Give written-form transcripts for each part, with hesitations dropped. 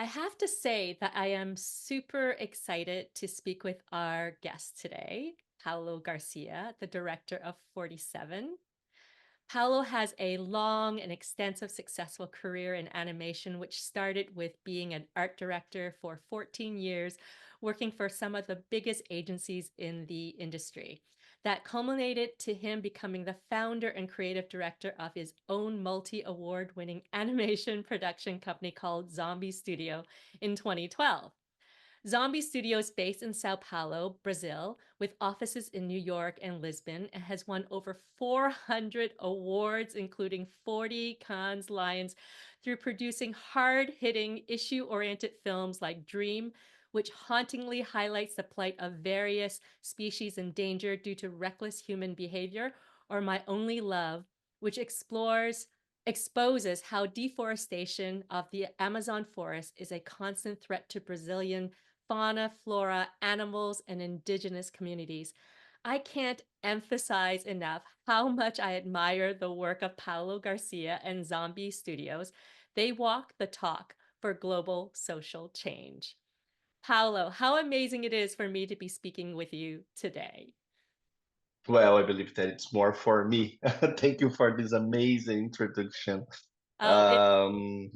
I have to say that I am super excited to speak with our guest today, Paulo Garcia, the director of 47. Paulo has a long and extensive successful career in animation, which started with being an art director for 14 years, working for some of the biggest agencies in the industry. That culminated to him becoming the founder and creative director of his own multi-award winning animation production company called Zombie Studio in 2012. Zombie Studio is based in Sao Paulo, Brazil, with offices in New York and Lisbon, and has won over 400 awards, including 40 Cannes Lions, through producing hard-hitting, issue-oriented films like Dream, which hauntingly highlights the plight of various species in danger due to reckless human behavior, or My Only Love, which exposes how deforestation of the Amazon forest is a constant threat to Brazilian fauna, flora, animals, and indigenous communities. I can't emphasize enough how much I admire the work of Paulo Garcia and Zombie Studios. They walk the talk for global social change. Paulo, how amazing it is for me to be speaking with you today. Well, I believe that it's more for me. Thank you for this amazing introduction. Oh, it Um,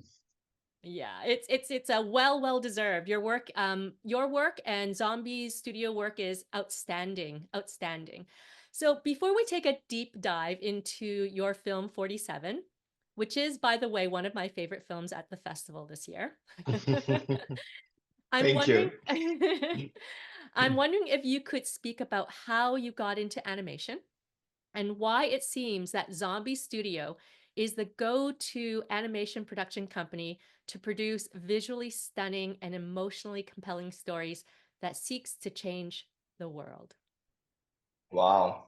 Yeah, it's a well deserved. Your work and Zombie's studio work is outstanding, outstanding. So before we take a deep dive into your film 47, which is, by the way, one of my favorite films at the festival this year, I'm Thank wondering you. I'm wondering if you could speak about how you got into animation and why it seems that Zombie Studio is the go-to animation production company to produce visually stunning and emotionally compelling stories that seeks to change the world. Wow,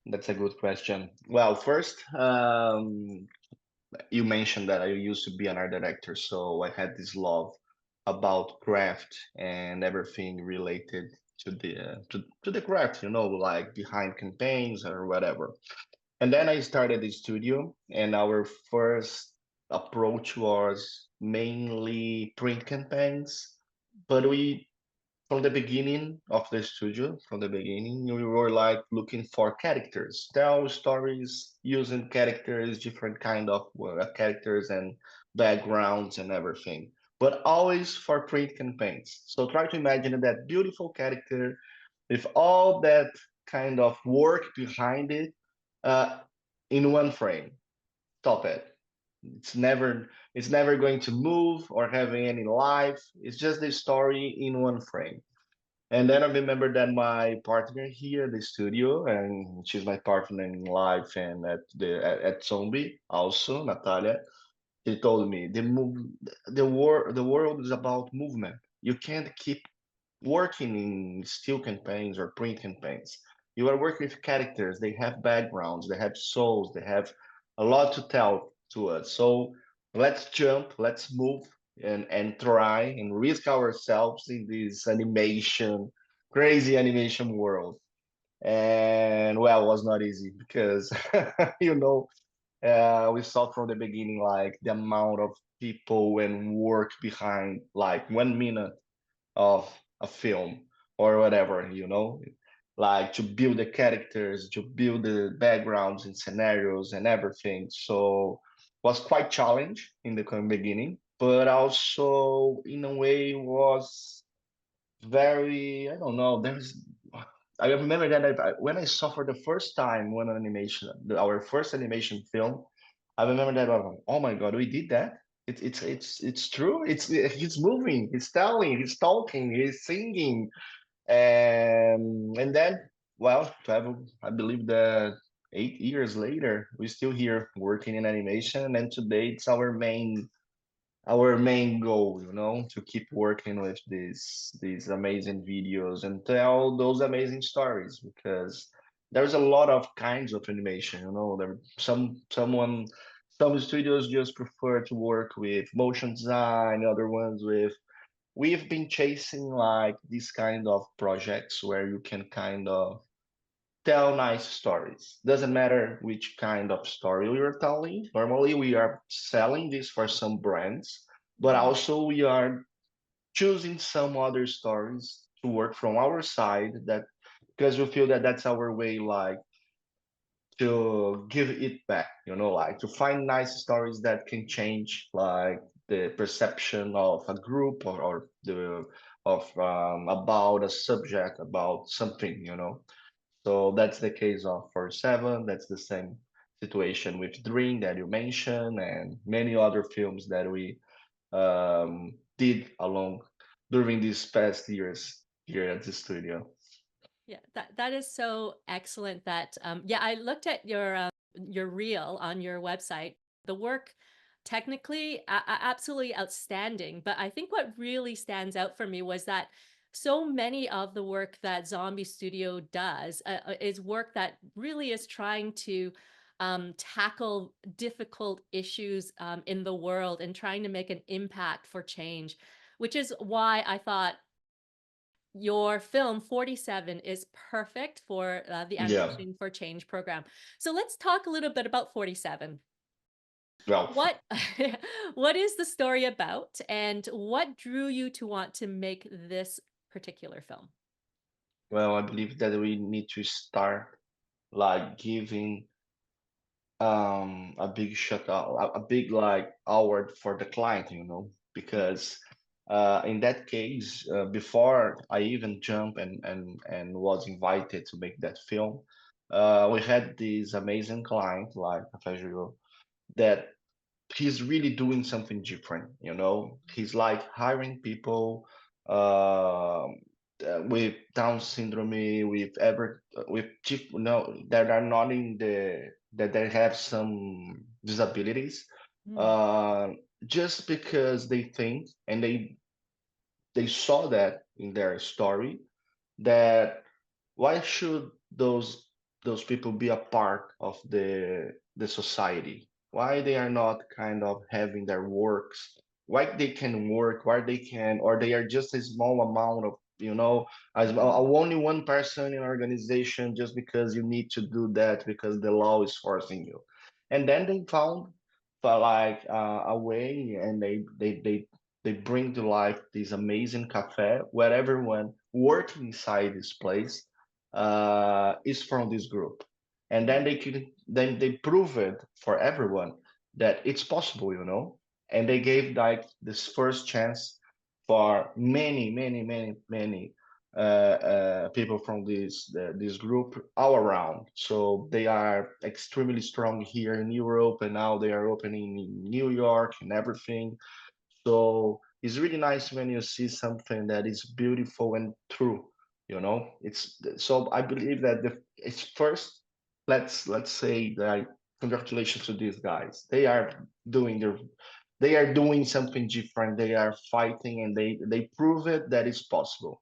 that's a good question. Well, first, you mentioned that I used to be an art director, so I had this love about craft and everything related to the craft, like behind campaigns or whatever. And then I started the studio, and our first approach was mainly print campaigns. But from the beginning of the studio, from the beginning, we were like looking for characters, tell stories using characters, different kind of characters and backgrounds and everything. But always for print campaigns. So try to imagine that beautiful character with all that kind of work behind it uh, in one frame. Stop it. It's never going to move or having any life. It's just the story in one frame. And then I remember that my partner here at the studio, and she's my partner in life and at Zombie also, Natalia. She told me the world is about movement. You can't keep working in still campaigns or print campaigns. You are working with characters. They have backgrounds, they have souls, they have a lot to tell to us. So let's jump, let's move and try and risk ourselves in this crazy animation world. And well, it was not easy because you know we saw from the beginning like the amount of people and work behind like 1 minute of a film or whatever, like to build the characters, to build the backgrounds and scenarios and everything. So was quite challenge in the beginning, but also in a way was very, I don't know, I remember that when I saw for the first time our first animation film, I remember that, oh my God, we did that. It's true. He's moving, he's telling, he's talking, he's singing, and then, well, I believe that 8 years later, we're still here working in animation, and today it's our main goal, to keep working with these amazing videos and tell those amazing stories because there's a lot of kinds of animation, there some studios just prefer to work with motion design, other ones with we've been chasing like these kind of projects where you can kind of tell nice stories. Doesn't matter which kind of story you're telling. Normally, we are selling this for some brands, but Mhm. also we are choosing some other stories to work from our side, that because we feel that that's our way, like to give it back, like to find nice stories that can change like the perception of a group, or the of about a subject, about something. So that's the case of 47. That's the same situation with Dream that you mentioned, and many other films that we did along during these past years here at the studio. Yeah, that is so excellent. That yeah, I looked at your reel on your website. The work technically absolutely outstanding, but I think what really stands out for me was that so many of the work that Zombie Studio does is work that really is trying to tackle difficult issues in the world and trying to make an impact for change, which is why I thought your film 47 is perfect for the Yeah. Animation for Change program. So let's talk a little bit about 47. Well, What what is the story about, and what drew you to want to make this particular film? well, I believe that we need to start like giving a big shout out, a big like award for the client, because in that case, before I even jump and was invited to make that film, we had this amazing client like Cafe Joyeux that he's really doing something different. He's like hiring people with Down syndrome, with that are not in the that they have some disabilities, Mm, uh, just because they think, and they saw that in their story, that why should those people be a part of the society? Why they are not kind of having their works? Why they can work? Why they can, or they are just a small amount of, as only one person in organization, just because you need to do that because the law is forcing you. And then they found like a way, and they bring to life this amazing cafe where everyone working inside this place is from this group, and then mm, they prove it for everyone that it's possible, and they gave like this first chance for many people from this group all around. So they are extremely strong here in Europe, and now they are opening in New York and everything. So it's really nice when you see something that is beautiful and true. It's so I believe that it's first. Let's say that congratulations to these guys. They are doing something different. They are fighting, and they prove it that it's possible.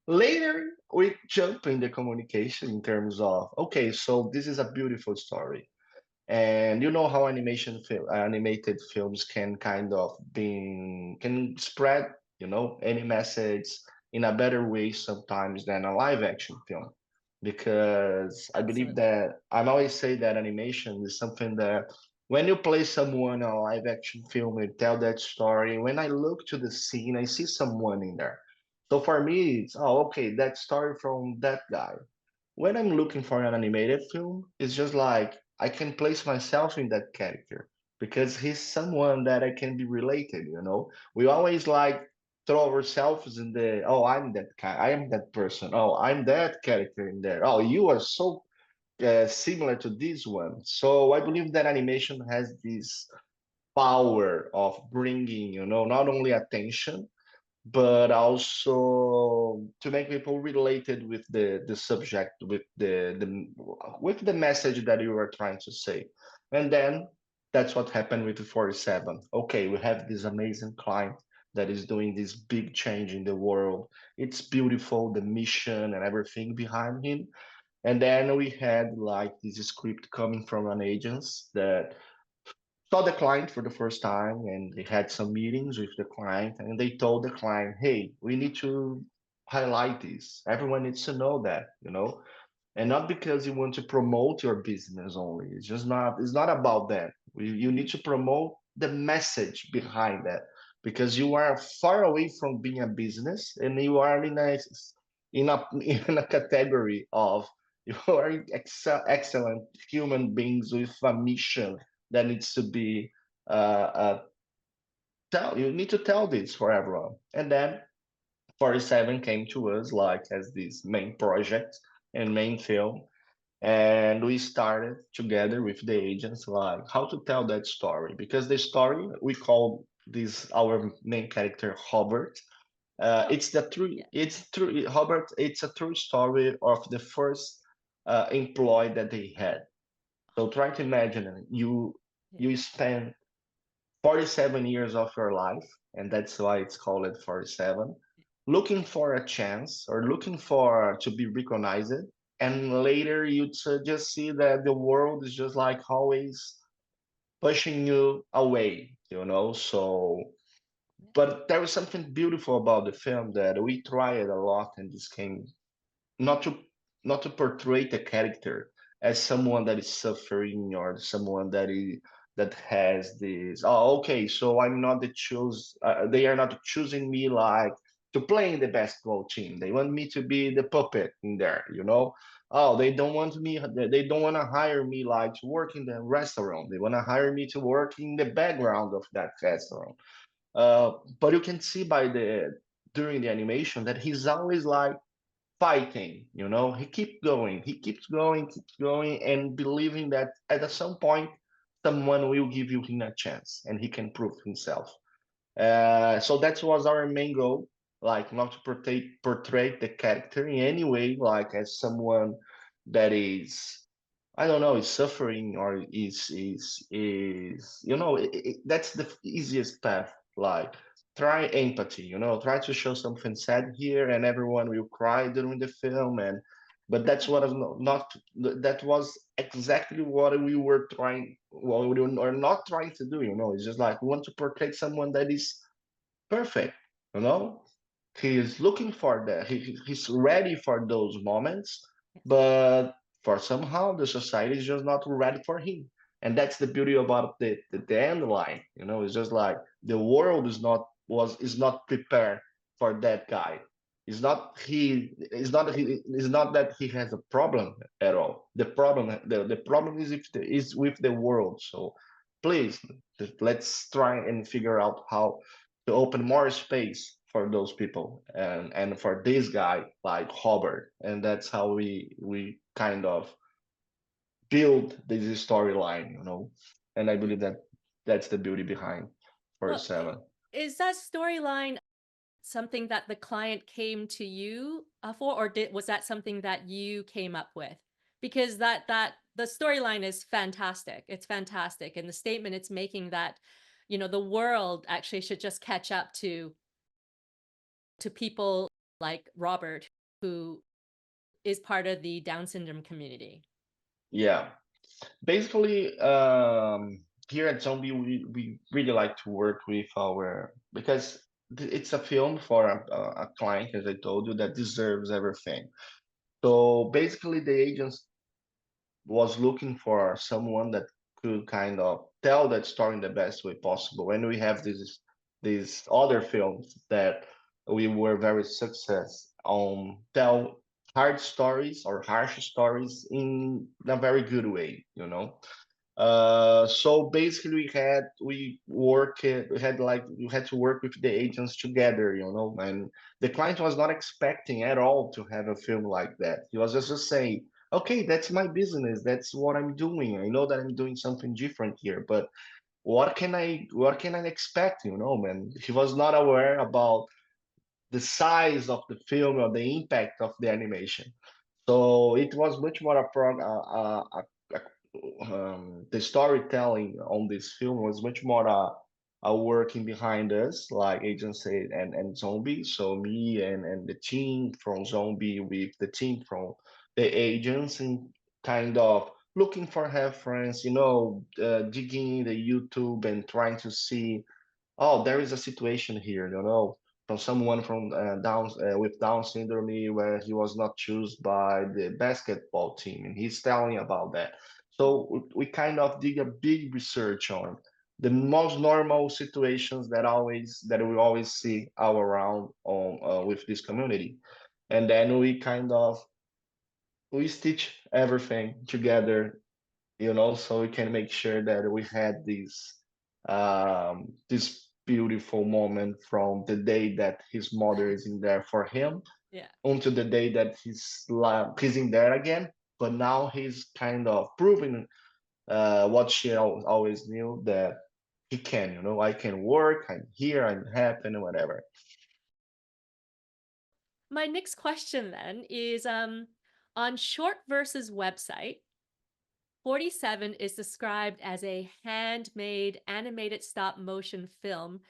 Later, we jump in the communication in terms of, okay, so this is a beautiful story, and you know how animated films can kind of can spread any message in a better way sometimes than a live action film, because I believe absolutely. that I'm always say that animation is something that when you play someone in a live action film and tell that story, when I look to the scene I see someone in there. So for me it's, oh, okay, that story from that guy. When I'm looking for an animated film, it's just like I can place myself in that character because he's someone that I can be related. We always like throw ourselves in the, oh, I'm that guy, I am that person, oh, I'm that character in there, oh, you are so similar to this one. So I believe that animation has this power of bringing, not only attention but also to make people related with the subject, with the message that you are trying to say. And then that's what happened with the 47. Okay, we have this amazing client that is doing this big change in the world. It's beautiful, the mission and everything behind him. And then we had like this script coming from an agent that saw the client for the first time, and they had some meetings with the client, and they told the client, hey, we need to highlight this, everyone needs to know that. And not because you want to promote your business only, it's not about that. You need Mhm. to promote the message behind that, because you are far away from being a business, and you are in a category of you are excellent human beings with a mission that needs to be tell. You need to tell this for everyone, and then 47 came to us like as this main project and main film, and we started together with the agents like how to tell that story, because the story we call this our main character Robert. Oh, yeah. It's true, Robert. It's a true story of the first employee that they had. So try to imagine Yeah. you spend 47 years of your life, and that's why it's called 47, looking for a chance or looking for to be recognized. And later you just see that the world is just like always pushing you away, you know? So, Yeah. but there was something beautiful about the film that we tried a lot, and this came not to not to portray the character as someone that is suffering or someone that has this, oh, okay, so I'm not the choose they are not choosing me like to play in the basketball team. They want me to be the puppet in there, you know. Oh, they don't want to hire me like to work in the restaurant. They want to hire me to work in the background of that restaurant. But you can see by the during the animation that he's always like fighting, you know. He keeps going, and believing that at some point someone will give you him a chance and he can prove himself. So that was our main goal, like not to portray the character in any way like as someone that is, I don't know, is suffering or is you know, that's the easiest path. Like try empathy, you know, try to show something sad here, and everyone will cry during the film. And but that's what is not that was exactly what we were trying, what we are not trying to do. You know, it's just like we want to portray someone that is perfect, you know. He is looking for that. He's ready for those moments, Yes. but for somehow the society is just not ready for him. And that's the beauty about the end line. You know, it's just like the world is not prepared for that guy. It's not that he has a problem at all. The problem is is with the world. So please, let's try and figure out how to open more space for those people, and for this guy like Hubbard. And that's how we kind of build this storyline, you know. And I believe that that's the beauty behind Well, 47. is that storyline something that the client came to you for, or was that something that you came up with? Because that the storyline is fantastic. It's fantastic, and the statement it's making that, the world actually should just catch up to people like Robert, who is part of the Down syndrome community. Yeah, basically, here at Zombie, we really like to work with our, because it's a film for a client, as I told you, that deserves everything. So basically, the agents was looking for someone that could kind of tell that story in the best way possible. And we have these other films that we were very success on tell hard stories or harsh stories in a very good way, you know. So basically we had like we had to work with the agents together, you know. And the client was not expecting at all to have a film like that. He was just saying, okay, that's my business, that's what I'm doing, I know that I'm doing something different here, but what can I expect, you know, man. He was not aware about the size of the film or the impact of the animation. So it was much more the storytelling on this film was much more a working behind us, like Agent said, and Zombie. So me and the team from Zombie with the team from the agents, and kind of looking for reference, you know, digging in the YouTube and trying to see, oh, there is a situation here, you know, from someone from Down with Down syndrome where he was not chosen by the basketball team, and he's telling about that. So we kind of did a big research on the most normal situations that we always see all around on with this community, and then we kind of we stitch everything together, so we can make sure that we had this beautiful moment from the day that his mother is in there for him Yeah. until the day that he's in there again. But now he's kind of proving what she always knew, that he can, I can work, I'm here, I'm happy, and whatever. My next question then is on Short Verse's website, 47 is described as a handmade animated stop motion film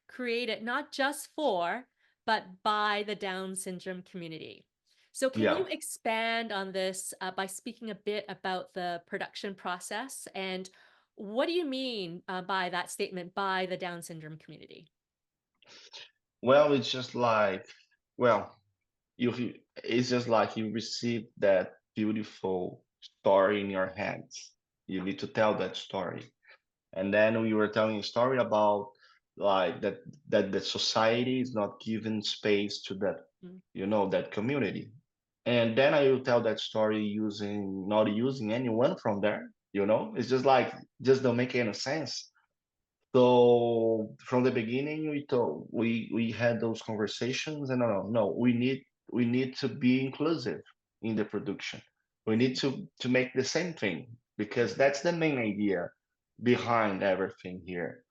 created not just for, but by the Down syndrome community. So, can Yeah. you expand on this by speaking a bit about the production process? And what do you mean by that statement, by the Down syndrome community? Well, it's just like, well, it's just like you receive that beautiful story in your hands. You need to tell that story. And then we were telling a story about like that the society is not giving space to that, Mm. that community. And then I will tell that story not using anyone from there. It's just like, just don't make any sense. So from the beginning, we had those conversations, and no, we need to be inclusive in the production. We need to make the same thing, because that's the main idea behind everything here.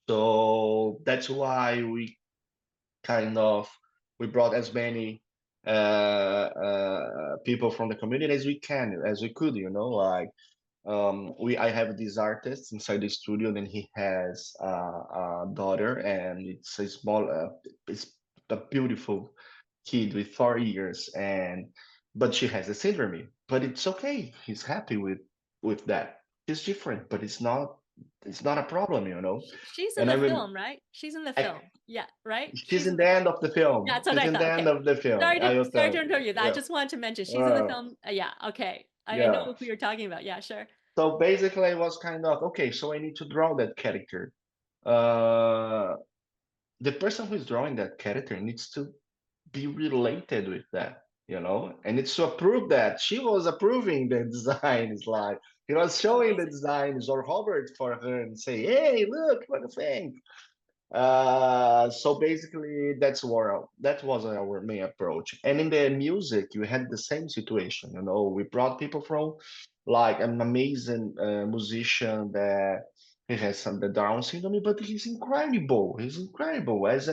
So that's why we brought as many people from the community as we could, like I have this artist inside the studio, and he has a daughter, and it's a beautiful kid with 4 years, but she has a syndrome, but it's okay, he's happy with that. It's different, but it's not a problem, She's in and the I will. film, right? She's in the film. Yeah, right? She's She's in in the the film. end of the Yeah, film. that's what She's I in thought. the end Okay. of the film. Sorry I to will sorry to tell. interrupt you. I Yeah. just wanted to mention she's in the Uh, film. Yeah, okay. I know yeah. who you're talking about. Yeah, sure. So basically, I was kind of okay. So I need to draw that character. Uh, the person who is drawing that character needs to be related with that, and it's to approve that she was approving the designs, like he was That's showing the amazing. designs or hovered for her and say, "Hey, look, what do you think?" So basically, that was our main approach. And in the music, you had the same situation. We brought people from like an amazing musician that he has some the Down syndrome, but he's incredible. He's incredible as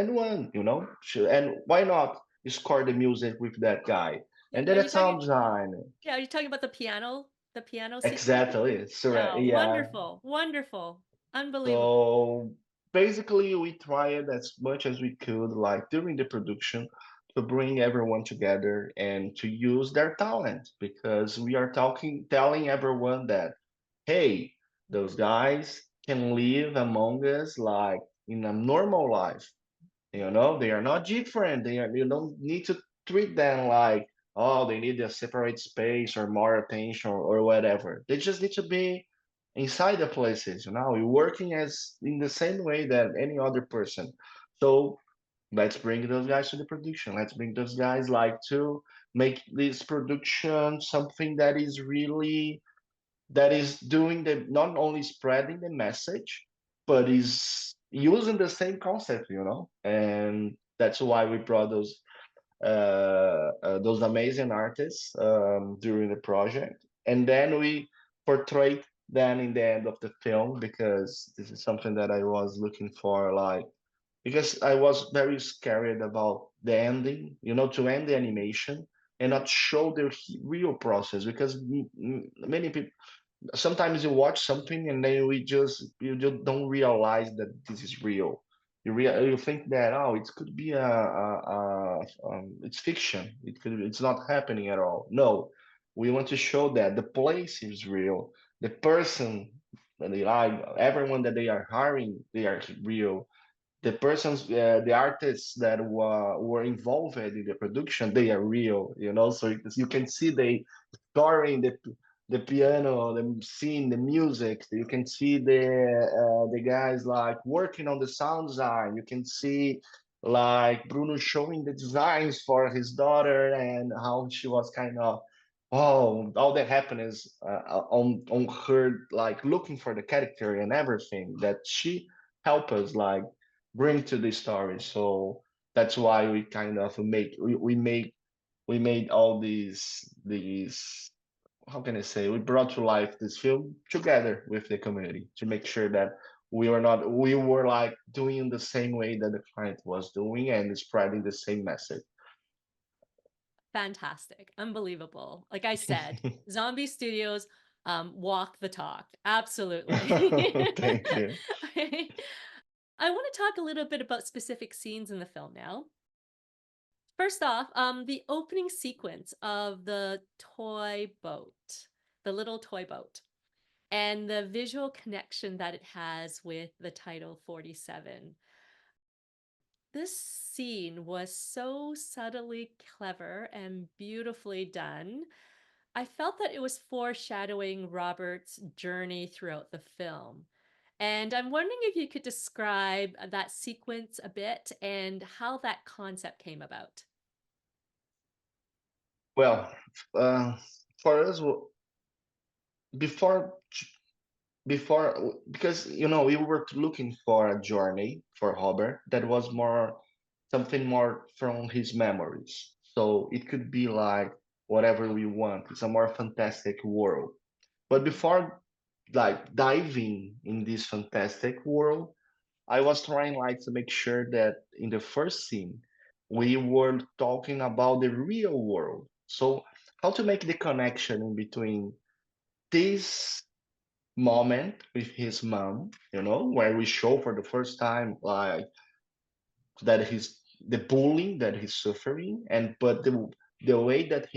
anyone, And why not score the music with that guy? Yeah, And are then you that talking sound design. yeah, are you talking about the piano sequence? Exactly. So Yeah, yeah. wonderful. Wonderful. Unbelievable. So basically, we tried as much as we could, like during the production, to bring everyone together and to use their talent, because we are telling everyone that, hey, those guys can live among us like in a normal life. They are not different. You don't need to treat them like, oh, they need a separate space or more attention or whatever. They just need to be inside the places, We're working as in the same way that any other person. So let's bring those guys to the production. Let's bring those guys like to make this production something that is doing the not only spreading the message, but is using the same concept, And that's why we brought those amazing artists during the project, and then we portrayed them in the end of the film, because this is something that I was looking for, like because I was very scared about the ending, to end the animation and not show the real process, because many people sometimes you watch something and then you just don't realize that this is real. You think that, oh, it could be it's fiction. It's not happening at all. No, we want to show that the place is real. The person that they like, everyone that they are hiring, they are real. The artists that were involved in the production, they are real. So you can see they scoring the piano, the scene, the music. You can see the guys like working on the sound design. You can see like Bruno showing the designs for his daughter and how she was kind of all the happiness on her like looking for the character and everything that she helped us like bring to the story. So that's why we kind of we made all these how can I say, we brought to life this film together with the community to make sure that we were like doing the same way that the client was doing and spreading the same message. Fantastic. Unbelievable. Like I said, Zombie Studios walk the talk. Absolutely. Thank you. I want to talk a little bit about specific scenes in the film now. First off, the opening sequence of the toy boat, the little toy boat, and the visual connection that it has with the title 47. This scene was so subtly clever and beautifully done. I felt that it was foreshadowing Robert's journey throughout the film. And I'm wondering if you could describe that sequence a bit and how that concept came about. Well, uh, for us, before because we were looking for a journey for Robert that was more something more from his memories. So it could be like whatever we want. It's a more fantastic world. But before like diving in this fantastic world, I was trying like to make sure that in the first scene we were talking about the real world. So how to make the connection in between this moment with his mom, where we show for the first time like that he's the bullying that he's suffering, and but the way that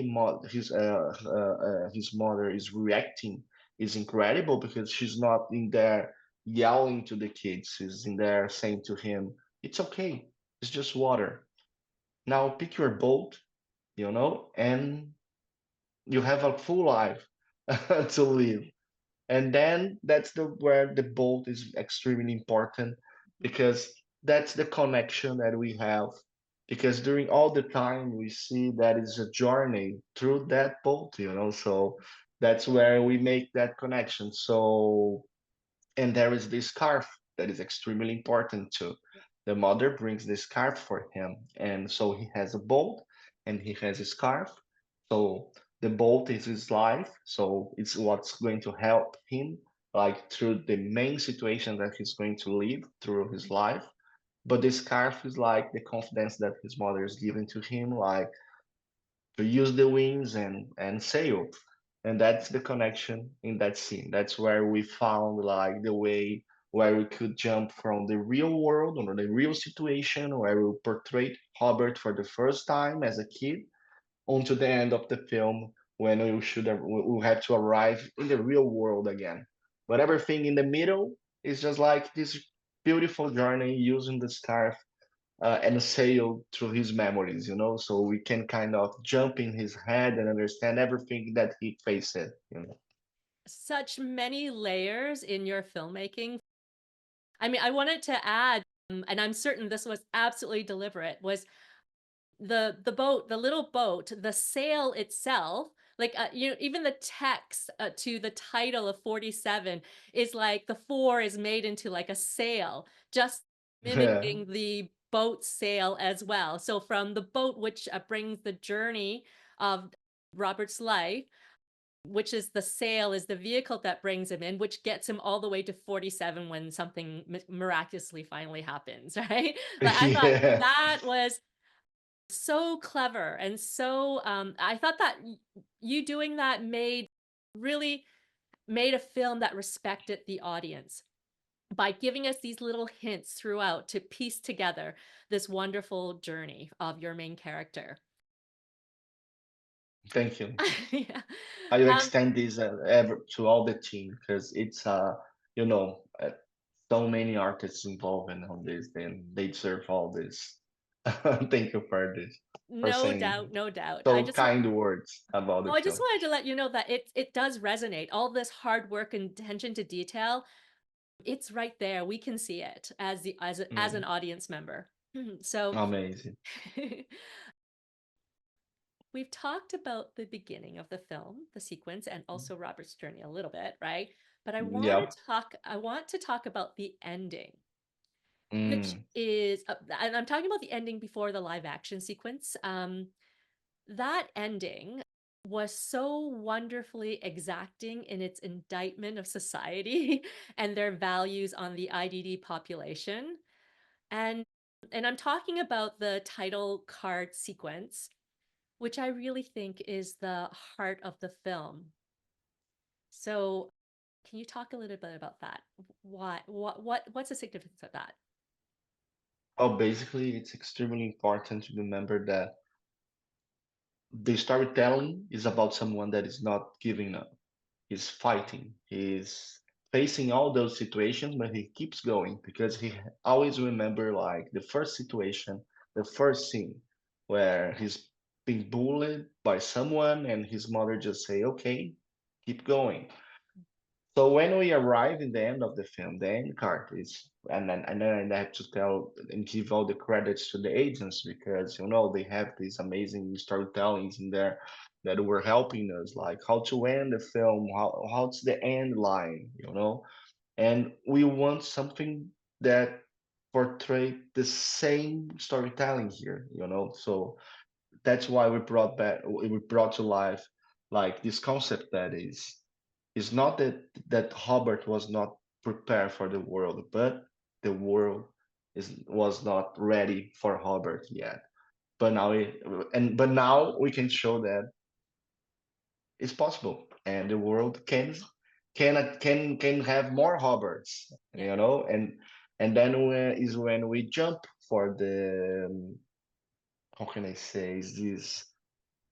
his mother is reacting is incredible because she's not in there yelling to the kids. She's in there saying to him, "It's okay. It's just water. Now pick your boat, and you have a full life to live." And then that's where the bolt is extremely important because that's the connection that we have. Because during all the time we see that it's a journey through that bolt, so that's where we make that connection. So and there is this scarf that is extremely important too. The mother brings the scarf for him, and so he has a bolt and he has a scarf. So the bolt is his life, so it's what's going to help him like through the main situation that he's going to live through his life. But the scarf is like the confidence that his mother is giving to him, like to use the wings and sail. And that's the connection in that scene. That's where we found like the way where we could jump from the real world or the real situation where we portrayed Robert for the first time as a kid onto the end of the film when we have to arrive in the real world again. But everything in the middle is just like this beautiful journey using the scarf and sail through his memories, so we can kind of jump in his head and understand everything that he faced. Such many layers in your filmmaking. I mean, I wanted to add, and I'm certain this was absolutely deliberate, was the boat, the little boat, the sail itself, like even the text to the title of 47 is like the 4 is made into like a sail, just Yeah, mimicking the boat sail as well. So from the boat, which brings the journey of Robert's life, which is the sail is the vehicle that brings him in, which gets him all the way to 47 when something miraculously finally happens, right? Like I thought yeah. that was so clever and so I thought that you doing that really made a film that respected the audience by giving us these little hints throughout to piece together this wonderful journey of your main character. Thank you. Yeah. I will um extend this ever to all the team because it's you know uh, so many artists involved in all this, and they deserve all this. Thank you for this, for No saying doubt, no doubt. I so just want kind words about the Oh, I just film. wanted to let you know that it does resonate. All this hard work and attention to detail, it's right there. We can see it as an Mm, audience member. So amazing. we've talked about the beginning of the film, the sequence, and also Robert's journey a little bit, right? But Yep. I want to talk about the ending, which Mm. is, and I'm talking about the ending before the live action sequence. That ending was so wonderfully exacting in its indictment of society and their values on the IDD population. And I'm talking about the title card sequence, which I really think is the heart of the film. So, can you talk a little bit about that? What's the significance of that? Well, basically, it's extremely important to remember that the storytelling is about someone that is not giving up. He's fighting. He's facing all those situations, but he keeps going because he always remember like the first situation, the first scene where he's being bullied by someone and his mother just say, "Okay, keep going." So when we arrive in the end of the film, the end card is, and I have to tell and give all the credits to the agents because they have these amazing storytellings in there that were helping us, like how to end the film, how's the end line, and we want something that portray the same storytelling here. So that's why we brought to life like this concept that is not that Robert was not prepared for the world, but the world was not ready for Robert yet. But now we can show that it's possible, and the world can have more Roberts, Yeah. and then is when we jump for the how can I say is this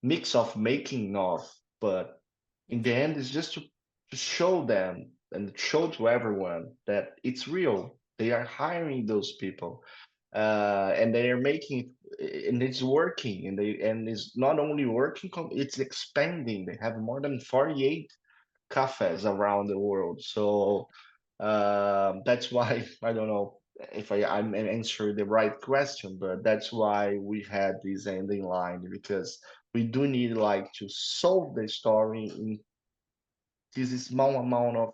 mix of making of, but in Yes. the end, it's just to show them and show to everyone that it's real. They are hiring those people, and they are making it, and it's working, and it's not only working, it's expanding. They have more than 48 cafes around the world. So that's why I don't know if I'm answering the right question, but that's why we had this ending line because we do need like to solve the story in this small amount of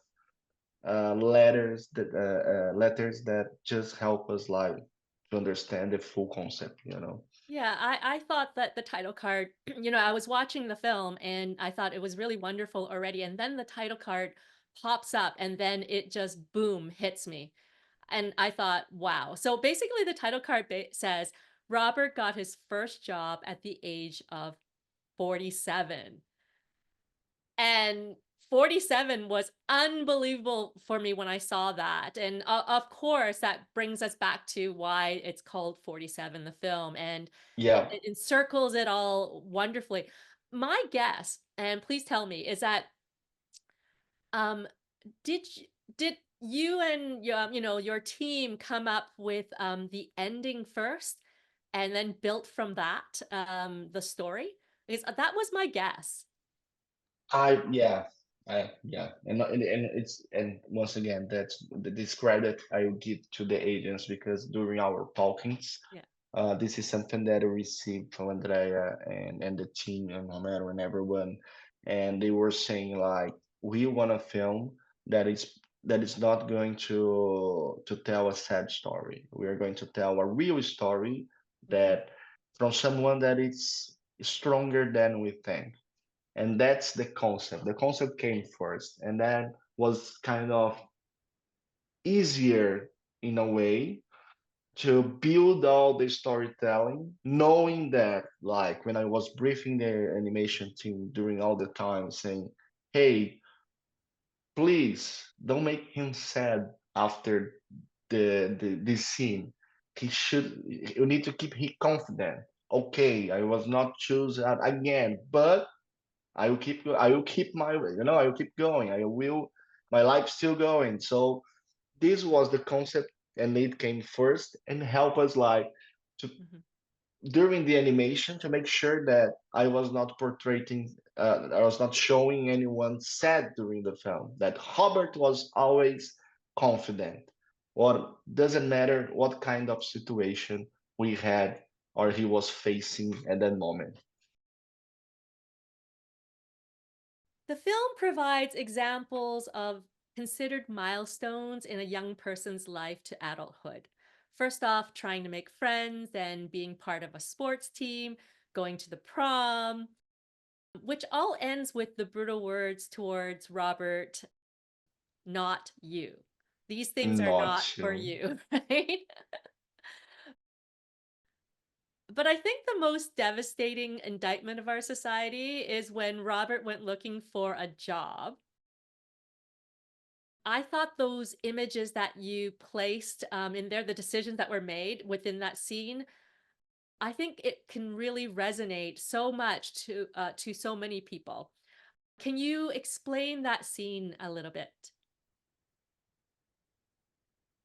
letters that just help us like to understand the full concept. Yeah, I thought that the title card, I was watching the film and I thought it was really wonderful already. And then the title card pops up and then it just boom hits me. And I thought, wow. So basically, the title card says Robert got his first job at the age of 47. And 47 was unbelievable for me when I saw that. And of course, that brings us back to why it's called 47, the film, and Yeah, it encircles it all wonderfully. My guess, and please tell me, is that um, did you and your team come up with the ending first and then built from that the story? Because that was my guess. I yeah, and once again that's this credit I will give to the agents because during our talkings, Yeah. this is something that I received from Andrea and the team and Romero and everyone, and they were saying like we want a film that is not going to tell a sad story. We are going to tell a real story Mhm. that from someone that is stronger than we think, and that's the concept. The concept came first, and that was kind of easier in a way to build all the storytelling, knowing that, like, when I was briefing the animation team during all the time, saying, "Hey, please don't make him sad after the this scene. He should. You need to keep him confident." Okay, I was not chosen again, but I will keep I will keep going. My life's still going. So this was the concept and it came first and help us like to Mhm. during the animation to make sure that I was not portraying, I was not showing anyone sad during the film. That Robert was always confident. Or doesn't matter what kind of situation we had or he was facing at that moment. The film provides examples of considered milestones in a young person's life to adulthood. First off, trying to make friends, then being part of a sports team, going to the prom, which all ends with the brutal words towards Robert, not you. These things are Not not for you. you, right? But I think the most devastating indictment of our society is when Robert went looking for a job. I thought those images that you placed in there, the decisions that were made within that scene, I think it can really resonate so much to so many people. Can you explain that scene a little bit?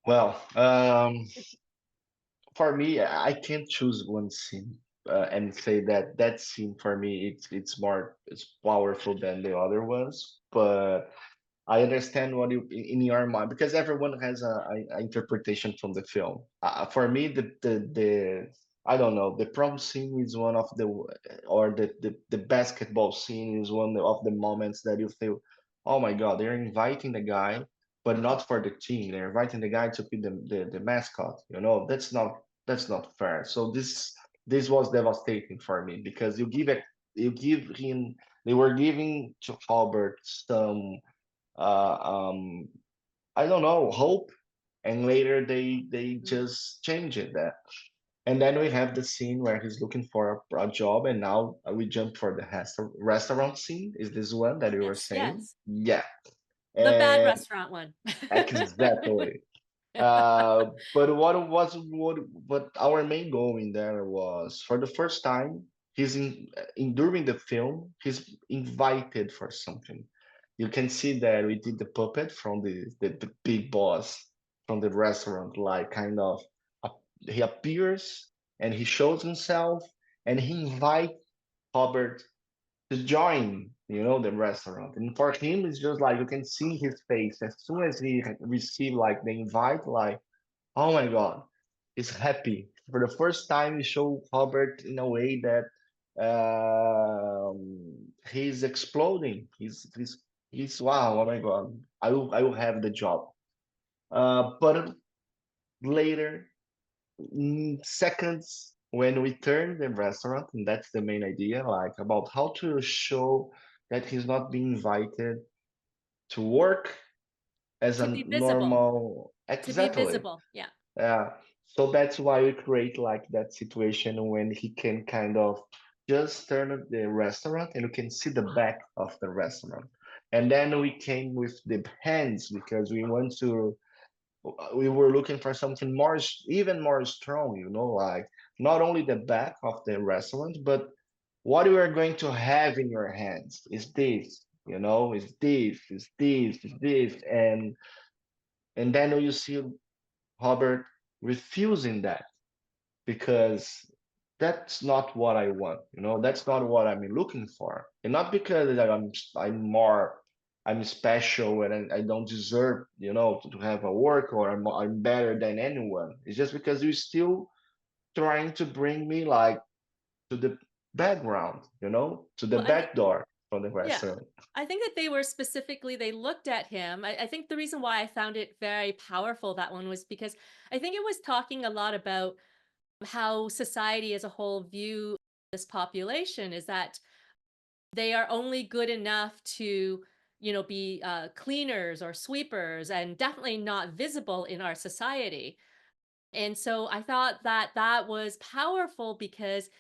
Well, for me, I can't choose one scene and say that that scene for me it's powerful than the other ones. But I understand what you in your mind because everyone has a interpretation from the film. For me, the I don't know, the prom scene is one of the or the basketball scene is one of the moments that you feel, oh my God, they're inviting the guy, but not for the team. They're inviting the guy to be the mascot. You know, that's not fair. So this was devastating for me because you give him they were giving to Albert some uh, um, I don't know, hope, and later they Mm. just change it that. And then we have the scene where he's looking for a job, and now we jump for the restaurant scene. Is this one that you were Yes, saying? yes. Yeah, The bad and restaurant one. exactly. But what our main goal in there was for the first time he's in during the film he's invited for something. You can see that we did the puppet from the big boss from the restaurant, like kind of he appears and he shows himself and he invites Robert to join, the restaurant. And for him, it's just like you can see his face as soon as he received like the invite, like, oh my God, he's happy. For the first time, he showed Robert in a way that he's exploding. He's wow, oh my God, I will have the job. But later, seconds when we turn the restaurant, and that's the main idea, like about how to show that he's not being invited to work as To a be visible. normal, To be exactly. visible. Yeah. Yeah. So that's why we create like that situation when he can kind of just turn the restaurant and you can see the back of the restaurant. And then we came with the hands because we were looking for something more, even more strong, like not only the back of the restaurant, but what you are going to have in your hands is this, is this, is this, is this, and then you see Robert refusing that because that's not what I want, that's not what I'm looking for, and not because I'm special and I don't deserve, to have a work or I'm better than anyone. It's just because you're still trying to bring me like to the background, to the Well, I think, back door from the yeah. restaurant. I think that they looked at him. I think the reason why I found it very powerful, that one, was because I think it was talking a lot about how society as a whole view this population is that they are only good enough to, be cleaners or sweepers and definitely not visible in our society. And so I thought that that was powerful because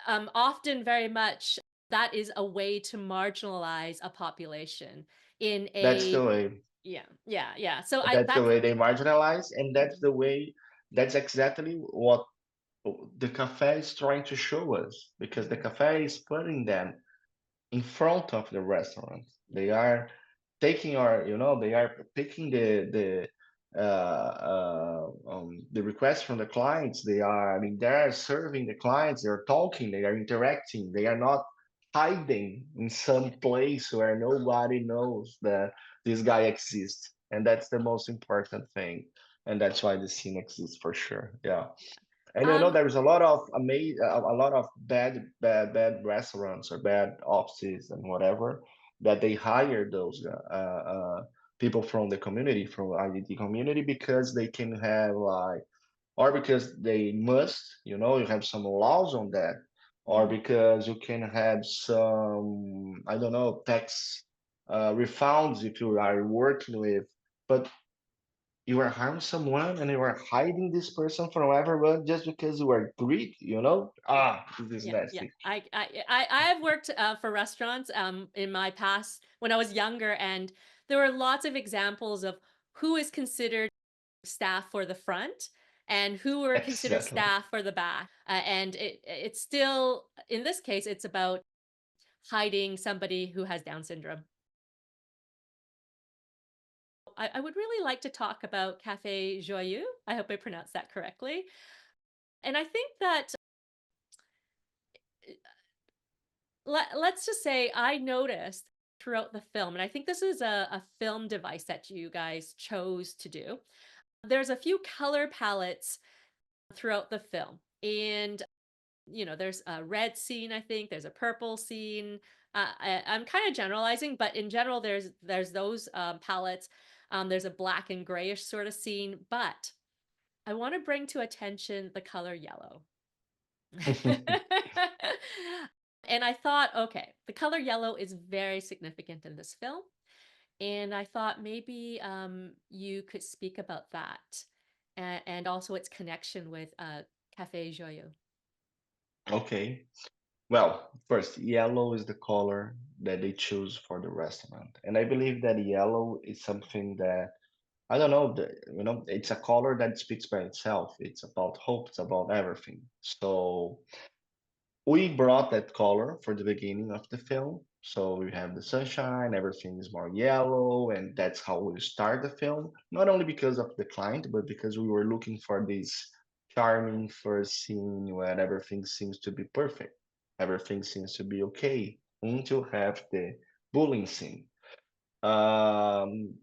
often very much that is a way to marginalize a population in That's a the way. yeah, yeah, yeah. So I That's the that's way they marginalize, and that's Mhm. the way. That's exactly what the cafe is trying to show us because the Mhm. cafe is putting them in front of the restaurant. Yeah. They are taking our, they are picking the the requests from the clients. They are, I mean, they're serving the clients, they're talking, they are interacting, they are not hiding in some place where nobody knows that this guy exists. And that's the most important thing. And that's why the scene exists for sure. Yeah. And you know, Um, there's a lot of a lot of bad restaurants or bad offices and whatever that they hire those people from the community, from IDT community, because they can have like, or because they must, you know, you have some laws on that, or mhm. because you can have some, I don't know, tax refunds if you are working with. But you are harming someone and you are hiding this person from everyone just because you are greedy, you know? Yeah. Ah, this is Yeah. nasty. I have worked for restaurants in my past when I was younger, and there were lots of examples of who is considered staff for the front and who were considered Exactly. staff for the back. And it's still, in this case, it's about hiding somebody who has Down syndrome. I would really like to talk about Cafe Joyeux. I hope I pronounced that correctly. And I think that let's just say I noticed throughout the film, and I think this is a film device that you guys chose to do. There's a few color palettes throughout the film. And there's a red scene, I think there's a purple scene. I'm kind of generalizing, but in general, there's those palettes. There's a black and grayish sort of scene, but I want to bring to attention the color yellow. And I thought, okay, the color yellow is very significant in this film. And I thought maybe you could speak about that and also its connection with Cafe Joyeux. Okay. Well, first, yellow is the color that they choose for the restaurant. And I believe that yellow is something that, I don't know, you know, it's a color that speaks by itself. It's about hope, it's about everything. So we brought that color for the beginning of the film. So we have the sunshine, everything is more yellow, and that's how we start the film. Not only because of the client, but because we were looking for this charming first scene where everything seems to be perfect, everything seems to be okay, until have the bullying scene. Um,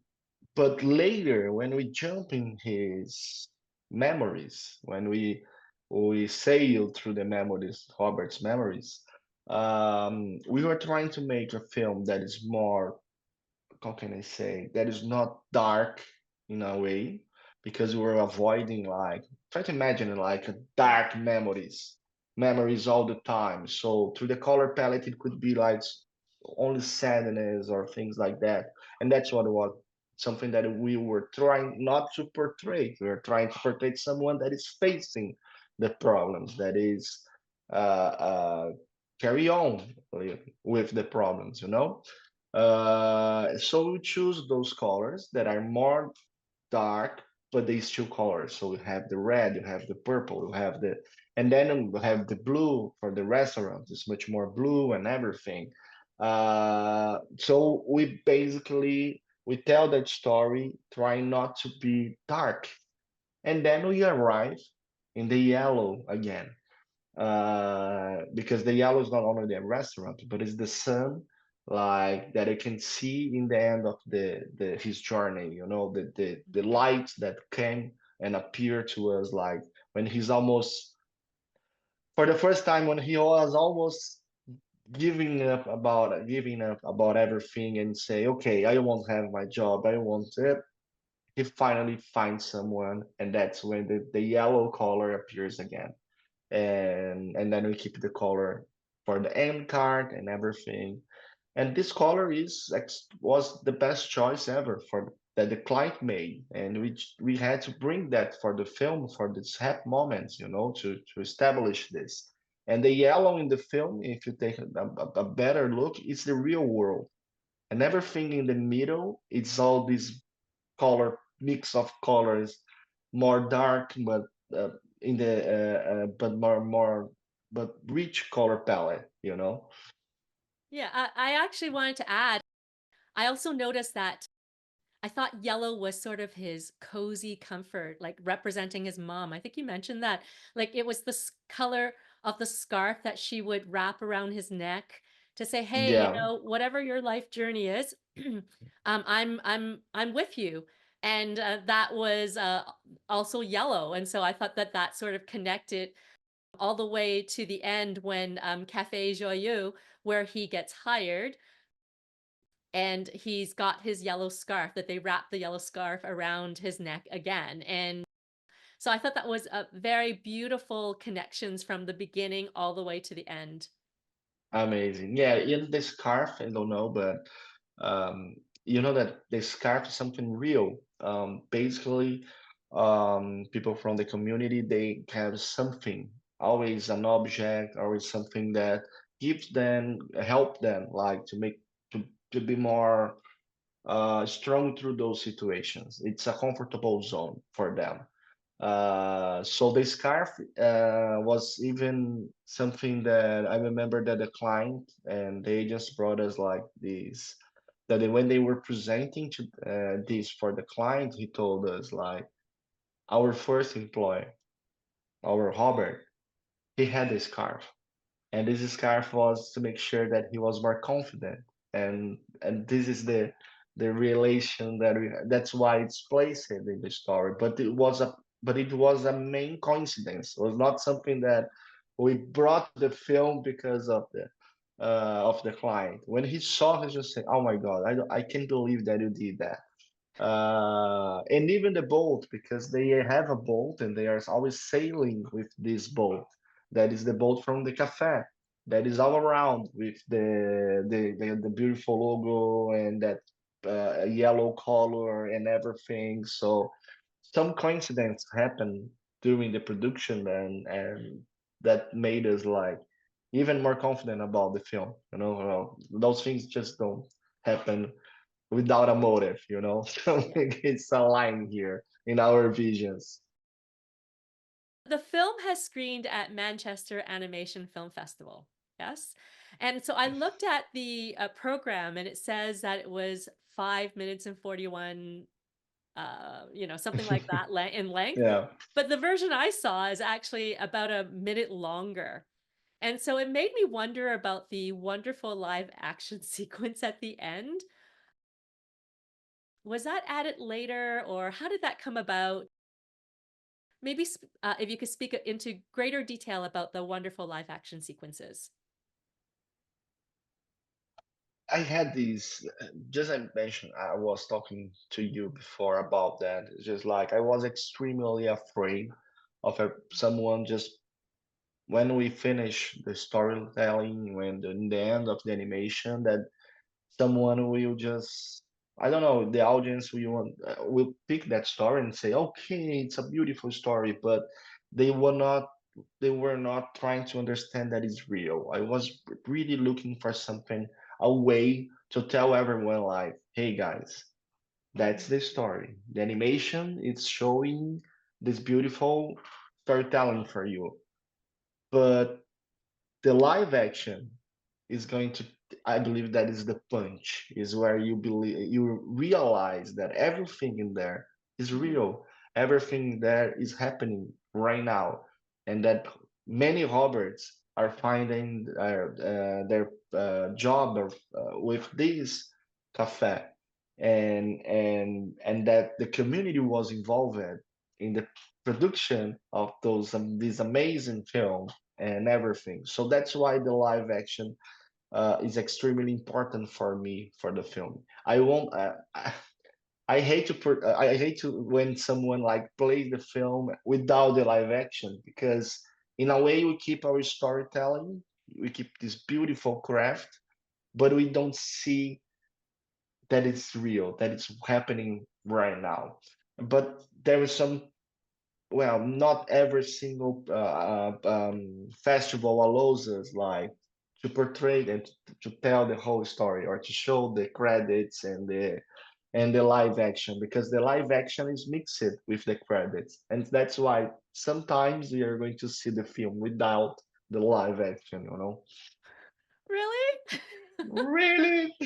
but later, when we jump in his memories, when we sail through the memories, Robert's memories, we were trying to make a film that is more, how can I say, that is not dark in a way, because we were avoiding like, try to imagine like a dark memories all the time. So through the color palette, it could be like only sadness or things like that. And that's what it was, something that we were trying not to portray. We were trying to portray someone that is facing the problems, that is carry on with the problems, you know? So we choose those colors that are more dark, but they still colors. So you have the red, you have the purple, you have the, and then you have the blue for the restaurant. It's much more blue and everything. So we basically we tell that story, trying not to be dark, and then we arrive in the yellow again, because the yellow is not only the restaurant, but it's the sun, like that I can see in the end of the his journey. You know, the light that came and appeared to us, like when he's almost for the first time, when he was almost giving up about everything and say, okay, I won't have my job, I won't it. He finally finds someone, and that's when the yellow color appears again, and then we keep the color for the end card and everything. And this color was the best choice ever for that the client made, and we had to bring that for the film for these happy moments, you know, to establish this. And the yellow in the film, if you take a better look, it's the real world, and everything in the middle, it's all this color mix of colors, more dark, but uh, in the but more but rich color palette, you know. Yeah, I actually wanted to add, I also noticed that I thought yellow was sort of his cozy comfort, like representing his mom. I think you mentioned that. Like it was the color of the scarf that she would wrap around his neck to say, "Hey, you Yeah, know, whatever your life journey is, I'm with you." And that was also yellow, and so I thought that that sort of connected all the way to the end when Cafe Joyeux, where he gets hired and he's got his yellow scarf that they wrap the yellow scarf around his neck again. And so I thought that was a very beautiful connections from the beginning all the way to the end. amazing. Yeah, in the scarf, I don't know, but um, you know that the scarf is something real. Basically, people from the community, they have something, always an object, always something that gives them, help them, like to make to be more strong through those situations. It's a comfortable zone for them. So the scarf was even something that I remember that the client and they just brought us like this. When they were presenting to this for the client, he told us like our first employee, our Robert, he had a scarf, and this scarf was to make sure that he was more confident, and this is the relation that that's why it's placed in the story, but it was a main coincidence. It was not something that we brought to the film because of the client. When he saw, he just said, oh my god, I can't believe that you did that. And even the boat, because they have a boat and they are always sailing with this boat. That is the boat from the cafe. That is all around with the beautiful logo and that yellow color and everything. So some coincidence happened during the production and that made us like even more confident about the film. You know, those things just don't happen without a motive, you know? Yeah. It's a line here in our visions. The film has screened at Manchester Animation Film Festival. Yes. And so I looked at the program and it says that it was 5 minutes and 41 something like that in length. Yeah. But the version I saw is actually about a minute longer. And so it made me wonder about the wonderful live action sequence at the end. Was that added later or how did that come about? Maybe if you could speak into greater detail about the wonderful live action sequences. I had these, just I mentioned, I was talking to you before about that. It's just like I was extremely afraid of someone just when we finish the storytelling, when in the end of the animation, that someone will just, I don't know, the audience will pick that story and say, okay, it's a beautiful story, but they were not they were not trying to understand that it's real. I was really looking for something, a way to tell everyone like, hey guys, that's the story. The animation is showing this beautiful storytelling for you, but the live action is going to, I believe that is the punch, is where you realize that everything in there is Mhm. real. Everything there is happening right now, and that many Roberts are finding their job with this cafe, and that the community was involved in the production of those this amazing film and everything. So that's why the live action is extremely important for me for the film. I won't. I hate to I hate to when someone like plays the film without the live action, because in a way we keep our storytelling, we keep this beautiful craft, but we don't see that it's real, that it's happening right now. But there is some, well, not every single festival allows us like to portray and to tell the whole story or to show the credits and the live action, because the live action is mixed with the credits, and that's why sometimes we are going to see the film without the live action, you know. Really? Really?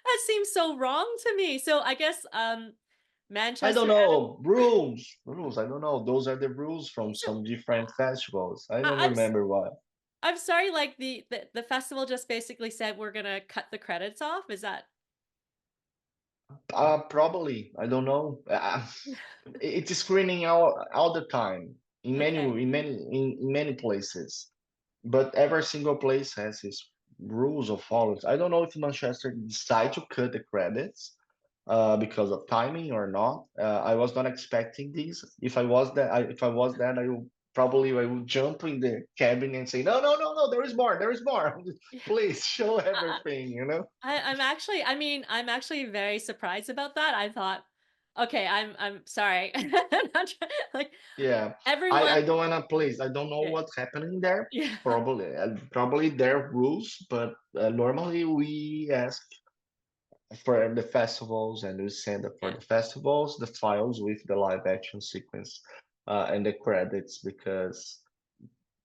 That seems so wrong to me. So I guess I don't Manchester and know. Rules. I don't know. Those are the rules from so some different festivals. I don't I'm remember what. I'm sorry, like the festival just basically said we're gonna cut the credits off. Is that Probably. I don't know. It's screening all the time in many okay? in many places, but every single place has its rules or follows. I don't know if Manchester decide to cut the credits because of timing or not. I was not expecting this. If I was that, I would jump in the cabin and say, no, no, no, no, there is more. Please show I, everything, you know? I'm actually, I mean, I'm actually very surprised about that. I thought, okay, I'm sorry. I'm not like Yeah, everyone, I don't wanna please. I don't know yeah, what's happening there. yeah, Probably their rules, but normally we ask for the festivals and we send for yeah, the festivals the files with the live action sequence and the credits because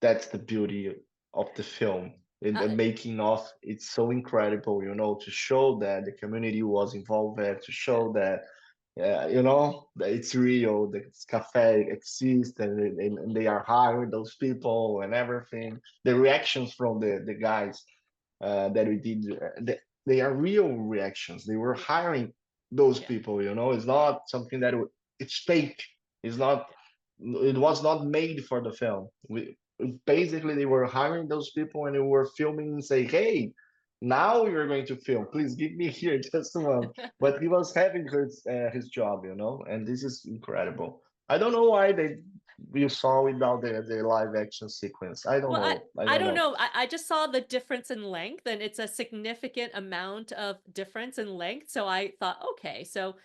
that's the beauty of the film. The uh, making of it's so incredible, you know, to show that the community was involved, to yeah, show that you know, that it's real, the cafe exists, and they are hiring those people and yeah, everything. The reactions from the guys that we did, they are real reactions. They were yeah, hiring those yeah, people, you know. It's not something that it's fake. It's not. It was not made for the film. We basically they were hiring those people and they were filming and say, "Hey, now you're going to film. Please give me here just a moment." But he was having his job, you know, and this is incredible. I don't know why they you saw without the live action sequence. I don't Well, know. I I don't don't know. know. I just saw the difference in length, and it's a significant amount of difference in length. So I thought, okay, so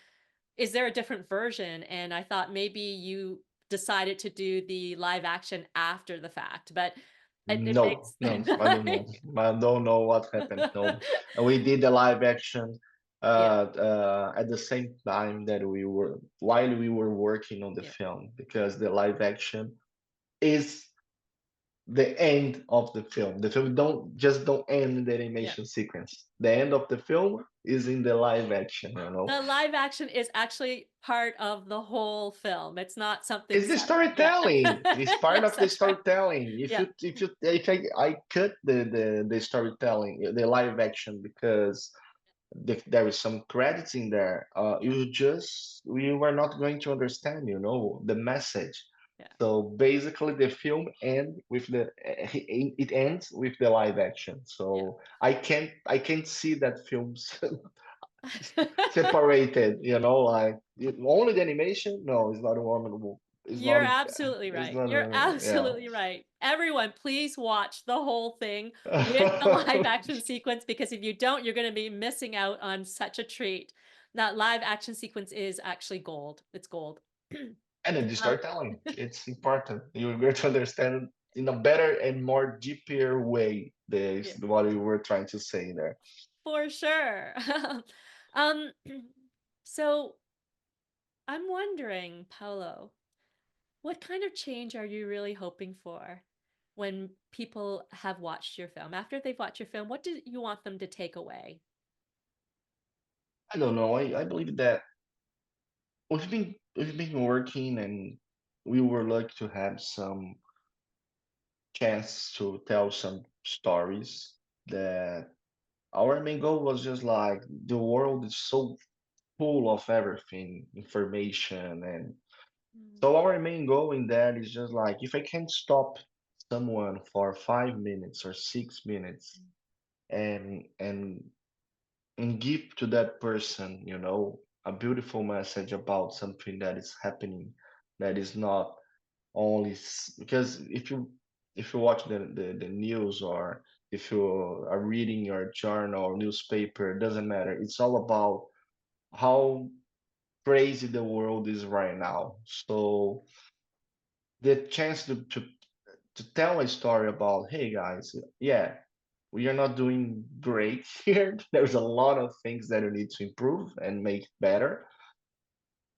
is there a different version? And I thought maybe you decided to do the live action after the fact, but it No, makes no, I don't know. I don't know what happened. No, we did the live action yeah, at the same time that we were while we were working on the yeah, film because the live action is the end of the film. The film don't end in the yeah. animation sequence. The end of the film is in the live action, you know. The live action is actually part of the whole film. It's not something It's the separate. Yeah. storytelling. It's part Yes, of the that's right. storytelling. Yeah. If I cut the storytelling, the live action because there is some credits in there, Yeah. we were not going to understand, you know, the message. Yeah. So basically, the film end with it ends with the live action. Yeah. So I can't see that films separated, you know, like only the animation. No, it's not one. It's You're not. absolutely It's right. not. You're Yeah. absolutely right. Everyone, please watch the whole thing with the live action sequence because if you don't, you're going to be missing out on such a treat. That live action sequence is actually gold. It's gold. And then the Um, storytelling, it's important. You're going to understand in a better and more deeper way yeah, what we were trying to say there. for sure. um, so I'm wondering, Paulo, what kind of change are you really hoping for when people have watched your film? After they've watched your film, what do you want them to take away? I don't know. I believe that we've been working and we were lucky to have some chance to tell some stories that our main goal was just like the world is so full of everything, information, and Mm, so our main goal in that is just like if I can stop someone for 5 minutes or 6 minutes and and give to that person, you know, a beautiful message about something that is happening that is not only because if you watch the news or if you are reading your journal or newspaper, it doesn't matter. It's all about how crazy the world is right now. So the chance to tell a story about, hey guys, yeah, we are not doing great here. There's a lot of things that we need to improve and make better,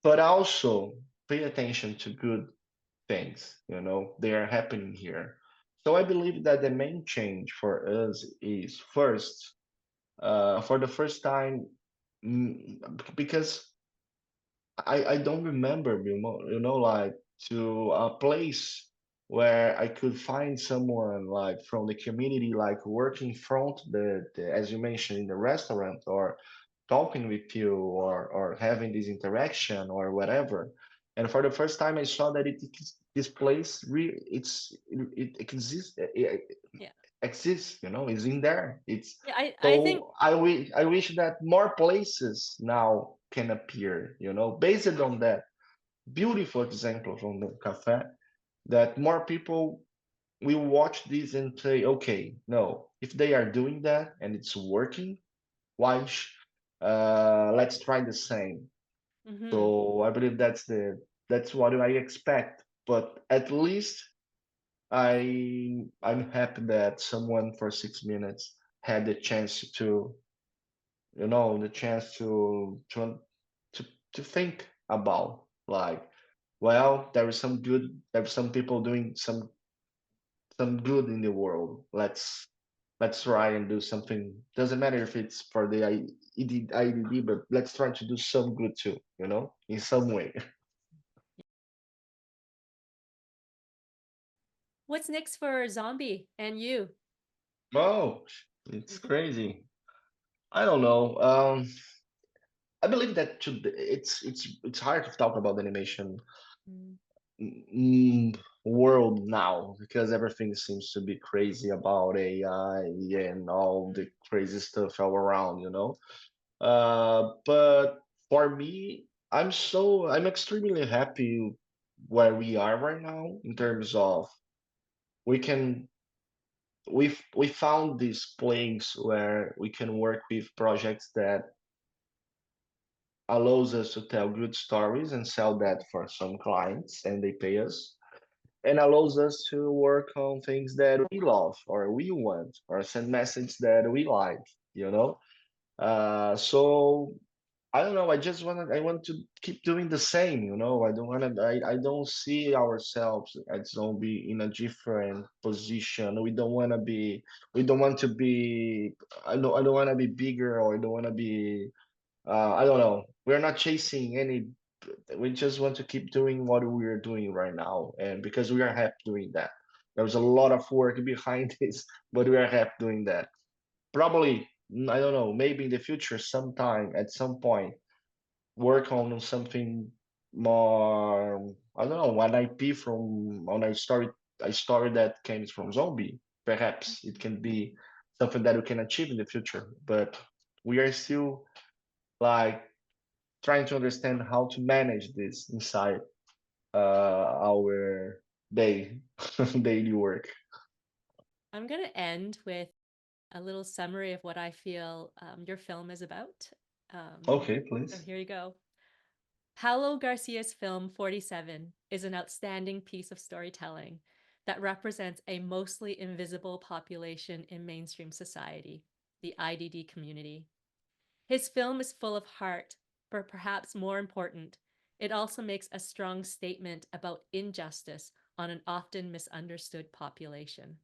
but also pay attention to good things, you know, they are happening here. So I believe that the main change for us is first, for the first time. because I don't remember, like to a place where I could find someone like from the community, like working front as you mentioned in the restaurant, or talking with you, or having this interaction or whatever. And for the first time, I saw that this place it exists. Yeah. Exists, is in there. It's Yeah, I think so I wish that more places now can appear, based on that beautiful example from the cafe, that more people will watch this and say, okay, no, if they are doing that and it's working, why let's try the same. mhm. So I believe that's what I expect. But at least I'm happy that someone for 6 minutes had the chance to, the chance to to think about, like, well, there's some people doing some good in the world. Let's try and do something. Doesn't matter if it's for the IDD, but let's try to do some good too, in some way. What's next for Zombie and you? Oh, it's crazy. I don't know. I believe that it's hard to talk about the animation Mm, world now, because everything seems to be crazy about AI and all the crazy stuff all around, But for me, I'm extremely happy where we are right now, in terms of we can we found this place where we can work with projects that allows us to tell good stories and sell that for some clients, and they pay us, and allows us to work on things that we love or we want, or send messages that we like, you know so I don't know. I want to keep doing the same. I don't want to. I don't see ourselves as zombie in a different position. We don't want to be. We don't want to be. I don't want to be bigger, or I don't want to be. I don't know. We're not chasing any. We just want to keep doing what we're doing right now, and because we are happy doing that. There's a lot of work behind this, but we are happy doing that. Probably, I don't know. Maybe in the future, sometime at some point, work on something more. I don't know, an IP from on a story that came from zombie. Perhaps it can be something that we can achieve in the future. But we are still like trying to understand how to manage this inside our day daily work. I'm going to end with a little summary of what I feel your film is about. Um, Okay, so please. here you go. Paulo Garcia's film 47 is an outstanding piece of storytelling that represents a mostly invisible population in mainstream society, the IDD community. His film is full of heart, but perhaps more important, it also makes a strong statement about injustice on an often misunderstood population.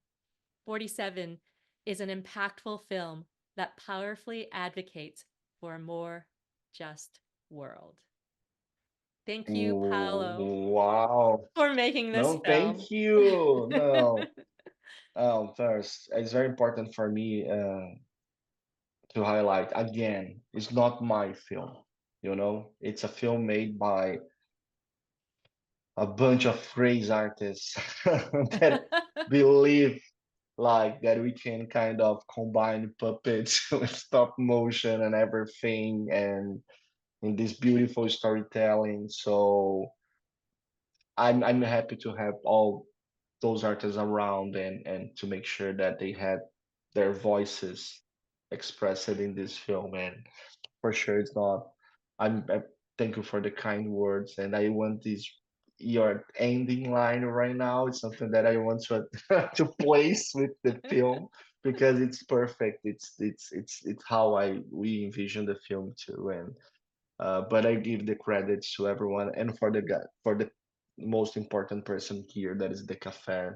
47 is an impactful film that powerfully advocates for a more just world. Thank you, Paulo, Wow. for making this No, film. thank you. No. First, it's very important for me to highlight again, it's not my film. It's a film made by a bunch of crazy artists that believe like that we can kind of combine puppets with stop motion and everything, and in this beautiful storytelling. So I'm happy to have all those artists around, and to make sure that they had their voices expressed in this film. And for sure, it's not. I thank you for the kind words, and I want this your ending line right now. It's something that I want to to place with the film, because it's perfect. It's how I we envision the film too. And but I give the credits to everyone, and for the guy, for the most important person here, that is the Cafe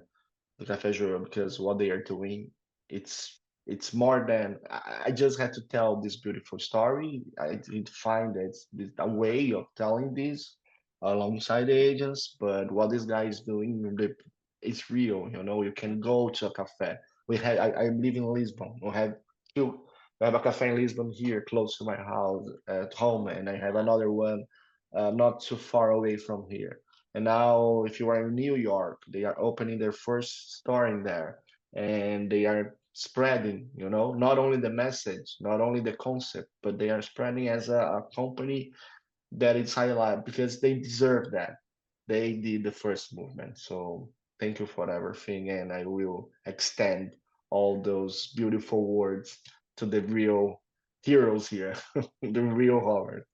Joyeux, because what they are doing, it's It's more than I just had to tell this beautiful story. I did find that this a way of telling this alongside the agents, but what this guy is doing, it's real. You know, you can go to a cafe. I live in Lisbon. Two, we have a cafe in Lisbon here, close to my house at home, and I have another one not too far away from here. And now, if you are in New York, they are opening their first store in there, and they are spreading, you know, not only the message, not only the concept, but they are spreading as a company that is highlight because they deserve that. They did the first movement. So thank you for everything, and I will extend all those beautiful words to the real heroes here, the real Howard.